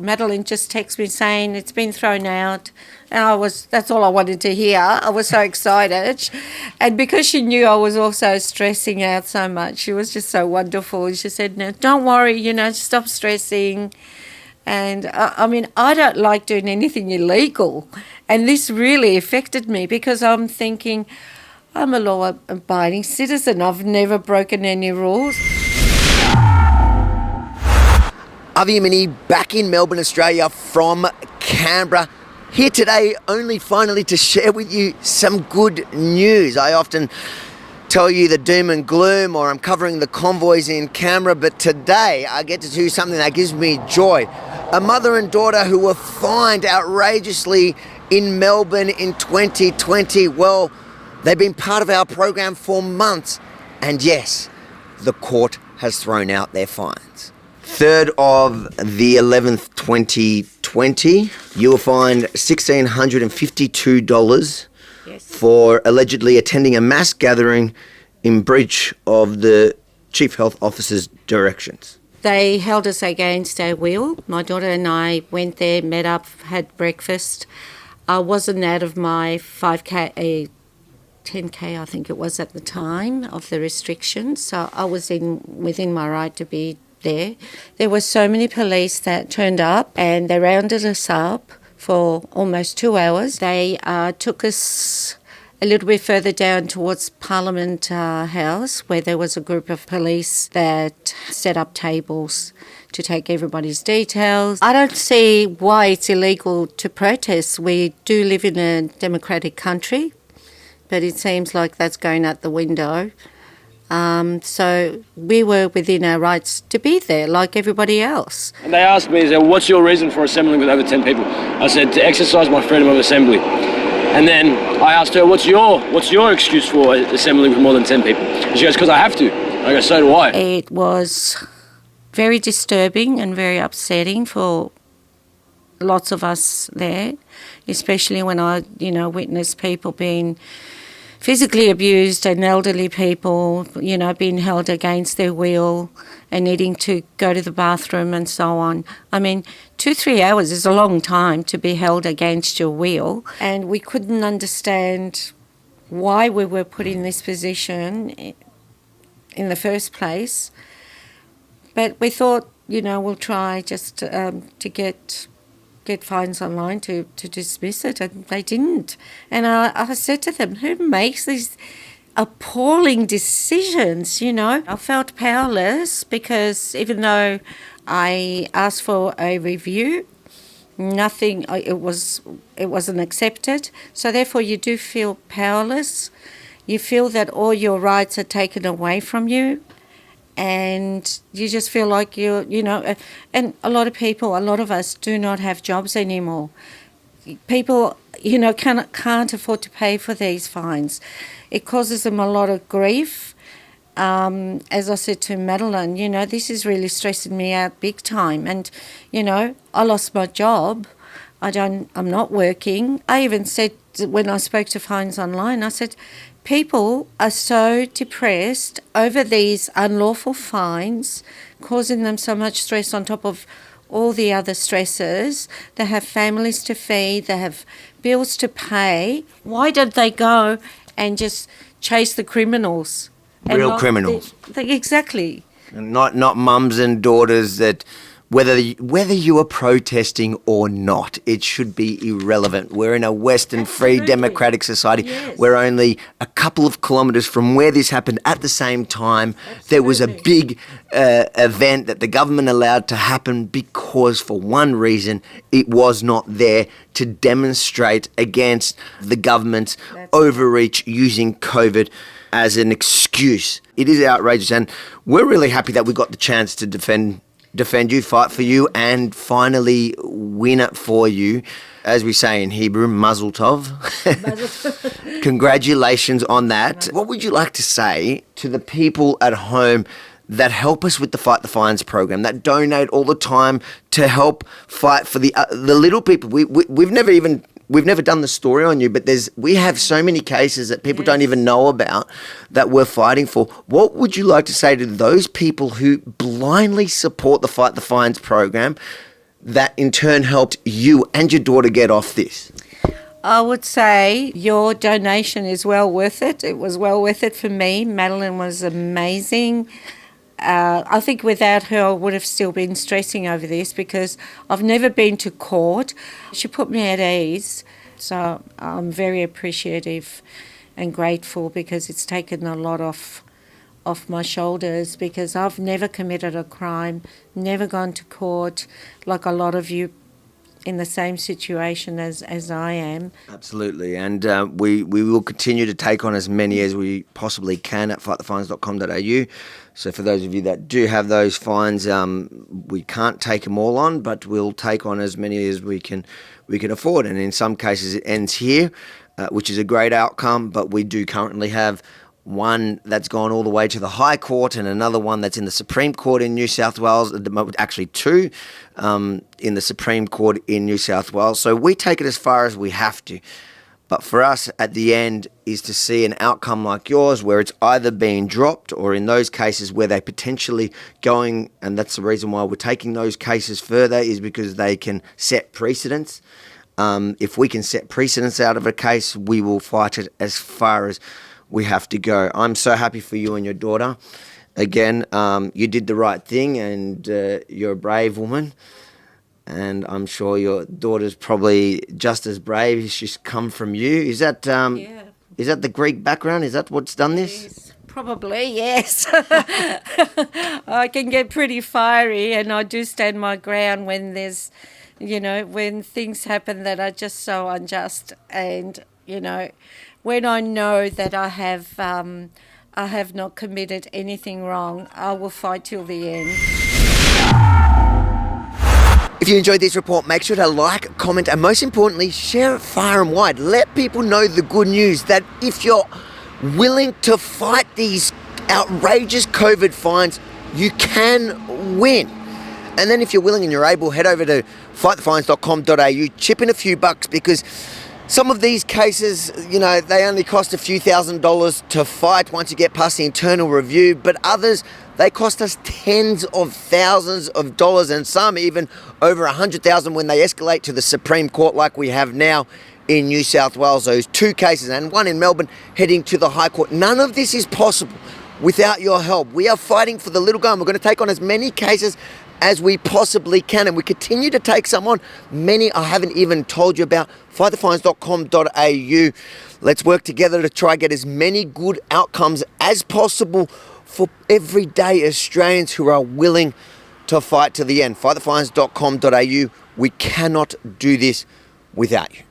Madeline just texted me saying it's been thrown out. And that's all I wanted to hear. I was so excited. And because she knew I was also stressing out so much, she was just so wonderful. She said, no, don't worry, stop stressing. And I don't like doing anything illegal. And this really affected me because I'm thinking, I'm a law-abiding citizen. I've never broken any rules. Yemini back in Melbourne, Australia from Canberra. Here today only finally to share with you some good news. I often tell you the doom and gloom, or I'm covering the convoys in Canberra, but today I get to do something that gives me joy. A mother and daughter who were fined outrageously in Melbourne in 2020. Well, they've been part of our program for months, and yes, the court has thrown out their fines. 3rd of the 11th, 2020, you were fined $1,652 for allegedly attending a mass gathering in breach of the Chief Health Officer's directions. They held us against our will. My daughter and I went there, met up, had breakfast. I wasn't out of my 5K, 10K I think it was at the time, of the restrictions, so I was within my right to be there. There were so many police that turned up and they rounded us up for almost 2 hours. They took us a little bit further down towards Parliament House, where there was a group of police that set up tables to take everybody's details. I don't see why it's illegal to protest. We do live in a democratic country, but it seems like that's going out the window. So we were within our rights to be there like everybody else. And they asked me, what's your reason for assembling with over 10 people? I said, to exercise my freedom of assembly. And then I asked her, what's your excuse for assembling with more than 10 people? And she goes, because I have to. I go, so do I. It was very disturbing and very upsetting for lots of us there, especially when I, witnessed people being physically abused and elderly people, being held against their will and needing to go to the bathroom and so on. 2-3 hours is a long time to be held against your will, and we couldn't understand why we were put in this position in the first place. But we thought, we'll try just to get fines online to dismiss it, and they didn't. And I said to them, who makes these appalling decisions, I felt powerless because even though I asked for a review, it wasn't accepted. So therefore you do feel powerless. You feel that all your rights are taken away from you. And you just feel like and a lot of us do not have jobs anymore. People, can't afford to pay for these fines. It causes them a lot of grief. As I said to Madeline, this is really stressing me out big time. And, I lost my job. I'm not working. I even said, when I spoke to Fines Online, I said, people are so depressed over these unlawful fines, causing them so much stress on top of all the other stresses. They have families to feed, they have bills to pay. Why don't they go and just chase the criminals? Real criminals. Exactly. Not mums and daughters that, whether you are protesting or not, it should be irrelevant. We're in a Western free democratic society. Yes. We're only a couple of kilometres from where this happened at the same time. Absolutely. There was a big event that the government allowed to happen because for one reason it was not there to demonstrate against the government's overreach using COVID as an excuse. It is outrageous, and we're really happy that we got the chance to defend you, fight for you, and finally win it for you. As we say in Hebrew, mazel tov. Congratulations on that. What would you like to say to the people at home that help us with the Fight the Fines program, that donate all the time to help fight for the little people? We've never done the story on you, but we have so many cases that people don't even know about that we're fighting for. What would you like to say to those people who blindly support the Fight the Fines program that in turn helped you and your daughter get off this? I would say your donation is well worth it. It was well worth it for me. Madeline was amazing. I think without her, I would have still been stressing over this because I've never been to court. She put me at ease. So I'm very appreciative and grateful because it's taken a lot off my shoulders because I've never committed a crime, never gone to court like a lot of you in the same situation as I am. Absolutely, and we will continue to take on as many as we possibly can at fightthefines.com.au. So for those of you that do have those fines, we can't take them all on, but we'll take on as many as we can afford. And in some cases, it ends here, which is a great outcome. But we do currently have one that's gone all the way to the High Court and another one that's in the Supreme Court in New South Wales, actually two in the Supreme Court in New South Wales. So we take it as far as we have to. But for us at the end is to see an outcome like yours where it's either being dropped or in those cases where they potentially going, and that's the reason why we're taking those cases further, is because they can set precedents. If we can set precedents out of a case, we will fight it as far as we have to go. I'm so happy for you and your daughter. Again, you did the right thing and you're a brave woman. And I'm sure your daughter's probably just as brave. She's come from you. Is that Is that the Greek background? Is that what's done this? Yes, probably, yes. I can get pretty fiery and I do stand my ground when there's, when things happen that are just so unjust and, when I know that I have not committed anything wrong, I will fight till the end. If you enjoyed this report, make sure to like, comment, and most importantly, share it far and wide. Let people know the good news that if you're willing to fight these outrageous COVID fines, you can win. And then if you're willing and you're able, head over to fightthefines.com.au, chip in a few bucks because some of these cases, they only cost a few $1,000s to fight once you get past the internal review, but others, they cost us tens of thousands of dollars and some even over $100,000 when they escalate to the Supreme Court like we have now in New South Wales. Those two cases and one in Melbourne heading to the High Court. None of this is possible without your help. We are fighting for the little guy and we're going to take on as many cases as we possibly can, and we continue to take some on. Many I haven't even told you about. Fightthefines.com.au. Let's work together to try and get as many good outcomes as possible for everyday Australians who are willing to fight to the end. Fightthefines.com.au. We cannot do this without you.